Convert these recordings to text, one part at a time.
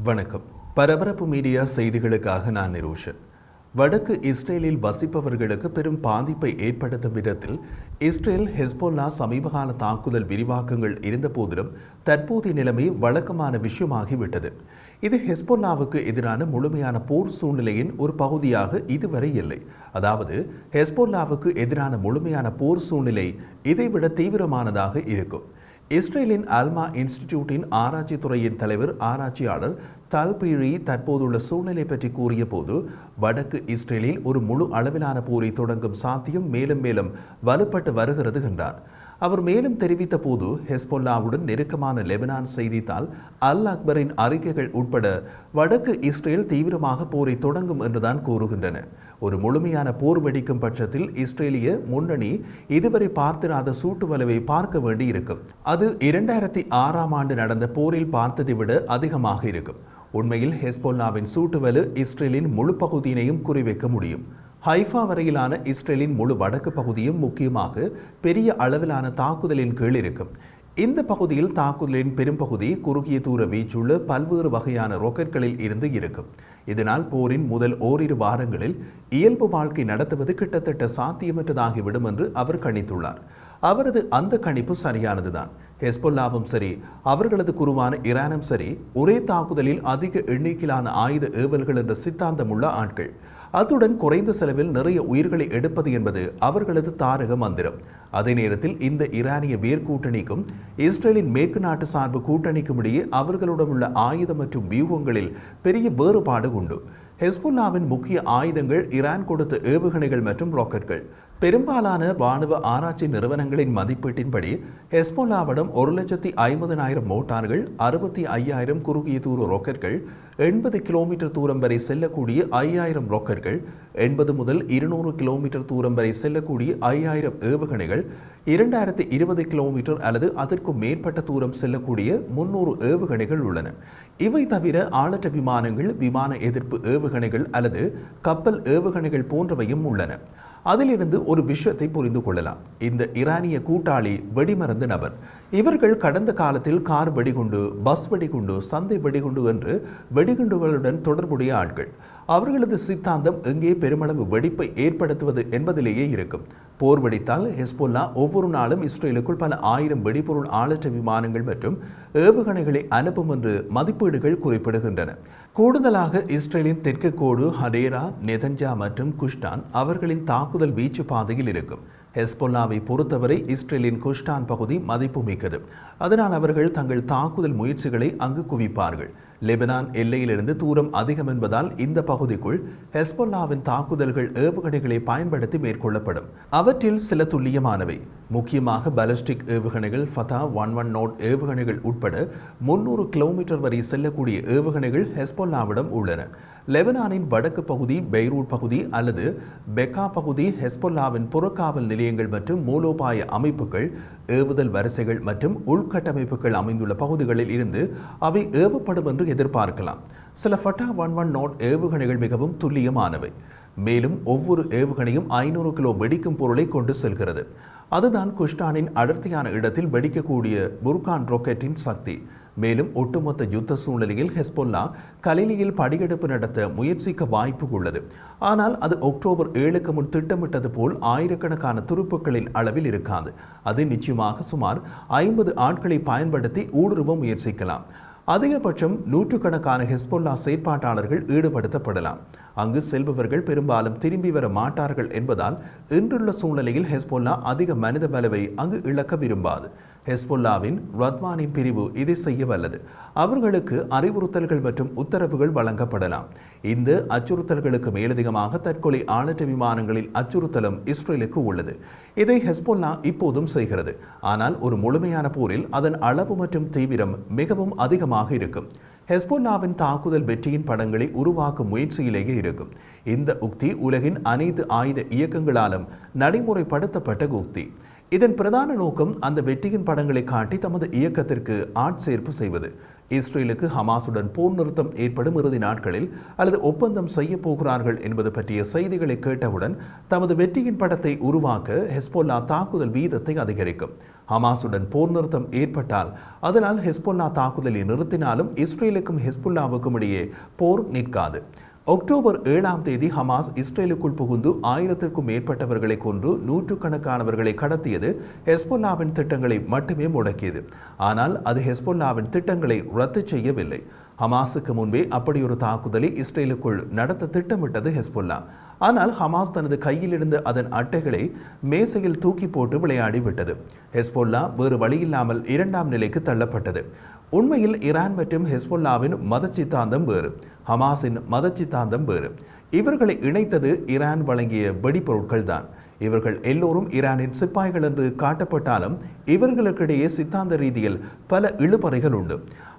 வணக்கம். பரபரப்பு மீடியா செய்திகளுக்காக நான் நிரோஷன். வடக்கு இஸ்ரேலில் வசிப்பவர்களுக்கு பெரும் பாதிப்பை ஏற்படுத்தும் விதத்தில் இஸ்ரேல் ஹெஸ்போல்லா சமீபகால தாக்குதல் விரிவாக்கங்கள் இருந்த போதிலும் தற்போதைய நிலைமை வழக்கமான விஷயமாகிவிட்டது. இது ஹெஸ்போல்லாவுக்கு எதிரான முழுமையான போர் சூழ்நிலையின் ஒரு பகுதியாக இதுவரை இல்லை. அதாவது ஹெஸ்போல்லாவுக்கு எதிரான முழுமையான போர் சூழ்நிலை இதைவிட தீவிரமானதாக இருக்கும். இஸ்ரேலின் அல்மா இன்ஸ்டிடியூட்டின் ஆராய்ச்சி துறையின் தலைவர் ஆராய்ச்சியாளர் தல்பீரி தற்போதுள்ள சூழ்நிலை பற்றி கூறிய போது, வடக்கு இஸ்ரேலில் ஒரு முழு அளவிலான போரை தொடங்கும் சாத்தியம் மேலும் மேலும் வலுப்பட்டு வருகிறது என்றார். அவர் மேலும் தெரிவித்த போது, ஹெஸ்போல்லாவுடன் நெருக்கமான லெபனான் செய்தித்தாள் அல் அக்பரின் அறிக்கைகள் உட்பட வடக்கு இஸ்ரேல் தீவிரமாக போரை தொடங்கும் என்றுதான் கூறுகின்றன. ஒரு முழுமையான போர் வெடிக்கும் பட்சத்தில் இஸ்ரேலிய முன்னணி இதுவரை பார்த்திராத சூட்டு வலுவை பார்க்க வேண்டி இருக்கும். அது 2006ஆம் ஆண்டு நடந்த போரில் பார்த்ததை விட அதிகமாக இருக்கும். உண்மையில் ஹெஸ்போல்லாவின் சூட்டுவலு இஸ்ரேலின் முழு பகுதியினையும் குறிவைக்க முடியும். ஹைஃபா வரையிலான இஸ்ரேலின் முழு வடக்கு பகுதியும் முக்கியமாக பெரிய அளவிலான தாக்குதலின் கீழ் இருக்கும். இந்த பகுதியில் தாக்குதலின் பெரும்பகுதி குறுகிய தூர வீச்சுள்ள பல்வேறு வகையான ராக்கெட்களில் இருந்து இருக்கும். இதனால் போரின் முதல் ஓரிரு வாரங்களில் இயல்பு வாழ்க்கை நடத்துவது கிட்டத்தட்ட சாத்தியமற்றதாகிவிடும் என்று அவர் கணித்துள்ளார். அவரது அந்த கணிப்பு சரியானதுதான். ஹெஸ்போல்லாவும் சரி, அவர்களது குருவான ஈரானும் சரி, ஒரே தாக்குதலில் அதிக எண்ணிக்கையிலான ஆயுத ஏவல்கள் என்ற சித்தாந்தமுள்ள ஆட்கள். அத்துடன் குறைந்த செலவில் நிறைய உயிர்களை எடுப்பது என்பது அவர்களது தாரக மந்திரம். அதே நேரத்தில் இந்த ஈரானிய வேர் கூட்டணிக்கும் இஸ்ரேலின் மேற்கு நாட்டு சார்பு கூட்டணிக்கும் இடையே அவர்களுடன் உள்ள ஆயுதம் மற்றும் வியூகங்களில் பெரிய வேறுபாடு உண்டு. ஹெஸ்போல்லாவின் முக்கிய ஆயுதங்கள் ஈரான் கொடுத்த ஏவுகணைகள் மற்றும் ராக்கெட்கள். பெரும்பாலான வானுவ ஆராய்ச்சி நிறுவனங்களின் மதிப்பீட்டின்படி ஹெஸ்போல்லாவிடம் 1,50,000 மோட்டார்கள், 65,000 குறுகிய தூர ராக்கெட்கள், 80 கிலோமீட்டர் தூரம் வரை செல்லக்கூடிய 5,000 ராக்கெட்கள், 80 முதல் 200 கிலோமீட்டர் தூரம் வரை செல்லக்கூடிய 5,000 ஏவுகணைகள், 2020 கிலோமீட்டர் அல்லது அதற்கும் மேற்பட்ட தூரம் செல்லக்கூடிய 300 ஏவுகணைகள் உள்ளன. இவை தவிர ஆளற்ற விமானங்கள், விமான எதிர்ப்பு ஏவுகணைகள் அல்லது கப்பல் ஏவுகணைகள் போன்றவையும் உள்ளன. அதிலிருந்து ஒரு விஷயத்தை புரிந்து கொள்ளலாம். இந்த ஈரானிய கூட்டாளி வெடிமருந்து நபர். இவர்கள் கடந்த காலத்தில் கார் வெடிகுண்டு, பஸ் வெடிகுண்டு, சந்தை வெடிகுண்டு என்று வெடிகுண்டுகளுடன் தொடர்புடைய ஆட்கள். அவர்களது சித்தாந்தம் எங்கே பெருமளவு வெடிப்பை ஏற்படுத்துவது என்பதிலேயே இருக்கும். போர் வெடித்தால் ஹெஸ்போல்லா ஒவ்வொரு நாளும் இஸ்ரேலுக்குள் பல ஆயிரம் வெடிபொருள் ஆளற்ற விமானங்கள் மற்றும் ஏவுகணைகளை அனுப்பும் என்று மதிப்பீடுகள் குறிப்பிடுகின்றன. கூடுதலாக இஸ்ரேலின் தெற்கு கோடு ஹடேரா, நெதன்ஜா மற்றும் குஷ்டான் அவர்களின் தாக்குதல் வீச்சு பாதையில் இருக்கும். ஹெஸ்போல்லாவை பொறுத்தவரை இஸ்ரேலின் குஷ்டான் பகுதி மதிப்புமிக்கது. அதனால் அவர்கள் தங்கள் தாக்குதல் முயற்சிகளை அங்கு குவிப்பார்கள். லெபனான் எல்லையிலிருந்து தூரம் அதிகம் என்பதால் இந்த பகுதிக்குள் ஹெஸ்போல்லாவின் தாக்குதல்கள் ஏவுகணைகளை பயன்படுத்தி மேற்கொள்ளப்படும். அவற்றில் சில துல்லியமானவை. முக்கியமாக பாலிஸ்டிக் ஏவுகணைகள், ஃபதா 11 ஏவுகணைகள் உட்பட 300 கிலோமீட்டர் வரை செல்லக்கூடிய ஏவுகணைகள் ஹெஸ்போல்லாவிடம் உள்ளன. லெபனானின் வடக்கு பகுதி, பெய்ரூட் பகுதி அல்லது பெக்கா பகுதி ஹெஸ்போல்லாவின் புறக்காவல் நிலையங்கள் மற்றும் மூலோபாய அமைப்புகள், ஏவுதல் வரிசைகள் மற்றும் உள்கட்டமைப்புகள் அமைந்துள்ள பகுதிகளில் இருந்து அவை ஏவப்படும் என்று எதிர்பார்க்கலாம். சில ஃபட்டா 11 ஏவுகணைகள் மிகவும் துல்லியமானவை. மேலும் ஒவ்வொரு ஏவுகணையும் 500 கிலோ வெடிக்கும் பொருளை கொண்டு செல்கிறது. அதுதான் குஷ்டானின் அடர்த்தியான இடத்தில் வெடிக்கக்கூடிய புர்கான் ராக்கெட்டின் சக்தி. மேலும் ஒட்டுமொத்த யுத்த சூழ்நிலையில் ஹெஸ்போல்லா கலிலியில் படியெடுப்பு நடத்த முயற்சிக்க வாய்ப்பு உள்ளது. ஆனால் அது அக்டோபர் 7க்கு முன் திட்டமிட்டது போல் ஆயிரக்கணக்கான துருப்புக்களின் அளவில் இருக்காது. அது நிச்சயமாக சுமார் 50 ஆட்களை பயன்படுத்தி ஊடுருவ முயற்சிக்கலாம். அதிகபட்சம் நூற்றுக்கணக்கான ஹெஸ்போல்லா செயற்பாட்டாளர்கள் ஈடுபடுத்தப்படலாம். அங்கு செல்பவர்கள் பெரும்பாலும் திரும்பி வர மாட்டார்கள் என்பதால் இன்றுள்ள சூழ்நிலையில் ஹெஸ்போல்லா அதிக மனித பலவை அங்கு இழக்க விரும்பாது. ஹெஸ்போல்லாவின் ரத்வானின் பிரிவு இதை செய்ய வல்லது. அவர்களுக்கு அறிவுறுத்தல்கள் மற்றும் உத்தரவுகள் வழங்கப்படலாம். இந்த அச்சுறுத்தல்களுக்கு மேலதிகமாக தற்கொலை ஆளற்ற விமானங்களின் அச்சுறுத்தலும் இஸ்ரேலுக்கு உள்ளது. இதை ஹெஸ்போல்லா இப்போதும் செய்கிறது. ஆனால் ஒரு முழுமையான போரில் அதன் அளவு மற்றும் தீவிரம் மிகவும் அதிகமாக இருக்கும். ஹெஸ்போல்லாவின் தாக்குதல் வெற்றியின் படங்களை உருவாக்கும் முயற்சியிலேயே இருக்கும். இந்த உக்தி உலகின் அனைத்து ஆயுத இயக்கங்களாலும் நடைமுறைப்படுத்தப்பட்ட உக்தி. இதன் பிரதான நோக்கம் அந்த வெற்றியின் படங்களை காட்டி தமது இயக்கத்திற்கு ஆட்சேர்ப்பு செய்வது. இஸ்ரேலுக்கு ஹமாசுடன் போர் நிறுத்தம் ஏற்படும் இறுதி நாட்களில் அல்லது ஒப்பந்தம் செய்ய போகிறார்கள் என்பது பற்றிய செய்திகளை கேட்டவுடன் தமது வெற்றியின் படத்தை உருவாக்க ஹெஸ்போல்லா தாக்குதல் வீதத்தை அதிகரிக்கும். ஹமாஸுடன் போர் நிறுத்தம் ஏற்பட்டால் அதனால் ஹெஸ்பொல்லா தாக்குதலை நிறுத்தினாலும் இஸ்ரேலுக்கும் ஹெஸ்புல்லாவுக்கும் இடையே போர் நிற்காது. அக்டோபர் 7ஆம் தேதி ஹமாஸ் இஸ்ரேலுக்குள் புகுந்து 1000க்கும் மேற்பட்டவர்களை கொன்று நூற்றுக்கணக்கானவர்களை கடத்தியது ஹெஸ்பொல்லாவின் திட்டங்களை மட்டுமே முடக்கியது. ஆனால் அது ஹெஸ்பொல்லாவின் திட்டங்களை ரத்து செய்யவில்லை. ஹமாஸுக்கு முன்பே அப்படியொரு தாக்குதலை இஸ்ரேலுக்குள் நடத்த திட்டமிட்டது ஹெஸ்பொல்லா. ஆனால் ஹமாஸ் தனது கையில் இருந்த அதன் அட்டைகளை மேசையில் தூக்கி போட்டு விளையாடிவிட்டது. ஹெஸ்பொல்லா வேறு வழியில்லாமல் 2ஆம் நிலைக்கு தள்ளப்பட்டது. உண்மையில் ஈரான் மற்றும் ஹெஸ்பொல்லாவின் மத சித்தாந்தம் வேறு, ஹமாஸின் மத சித்தாந்தம் வேறு. இவர்களை இணைத்தது ஈரான் வழங்கிய வெடிப்பொருட்கள் தான். இவர்கள் எல்லோரும் ஈரானின் சிப்பாய்கள் என்று காட்டப்பட்டாலும் இவர்களுக்கிடையே சித்தாந்த ரீதியில் பல இழுபறைகள் உண்டு.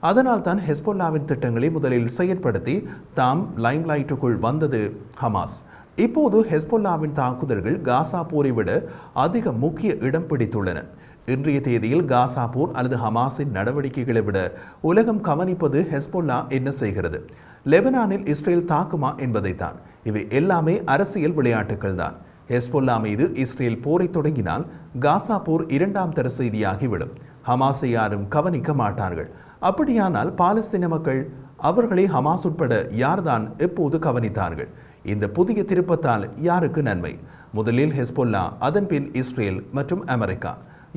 அதனால் தான் ஹெஸ்பொல்லாவின் திட்டங்களை முதலில் செயற்படுத்தி தாம் லைம்லைட்டுக்குள் வந்தது ஹமாஸ். இப்போது ஹெஸ்பொல்லாவின் தாக்குதல்கள் காசா போரை விட அதிக முக்கிய இடம் பிடித்துள்ளன. இன்றைய தேதியில் காசா போர் அல்லது ஹமாஸின் நடவடிக்கைகளை விட உலகம் கவனிப்பது ஹெஸ்பொல்லா என்ன செய்கிறது, லெபனானில் இஸ்ரேல் தாக்குமா என்பதைத்தான். இவை எல்லாமே அரசியல் விளையாட்டுகள் தான். ஹெஸ்பொல்லா மீது இஸ்ரேல் போரை தொடங்கினால் காசா போர் 2ஆம் தர செய்தியாகிவிடும். ஹமாஸை யாரும் கவனிக்க மாட்டார்கள். அப்படியானால் பாலஸ்தீன மக்கள், அவர்களை ஹமாஸ் உட்பட யார்தான் எப்போது கவனித்தார்கள்? இந்த புதிய திருப்பத்தால் யாருக்கு நன்மை? முதலில் ஹெஸ்பொல்லா, அதன் பின் இஸ்ரேல் மற்றும் அமெரிக்கா.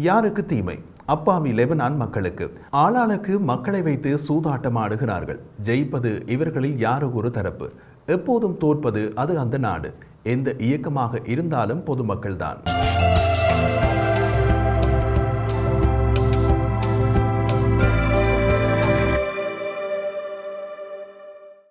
யாருக்கு தீமை? அப்பாவி லெபனான் மக்களுக்கு. ஆளாளுக்கு மக்களை வைத்து சூதாட்டம் ஆடுகிறார்கள். ஜெயிப்பது இவர்களில் யாரோ ஒரு தரப்பு. எப்போதும் தோற்பது அது அந்த நாடு. எந்த இயக்கமாக இருந்தாலும் பொதுமக்கள் தான்.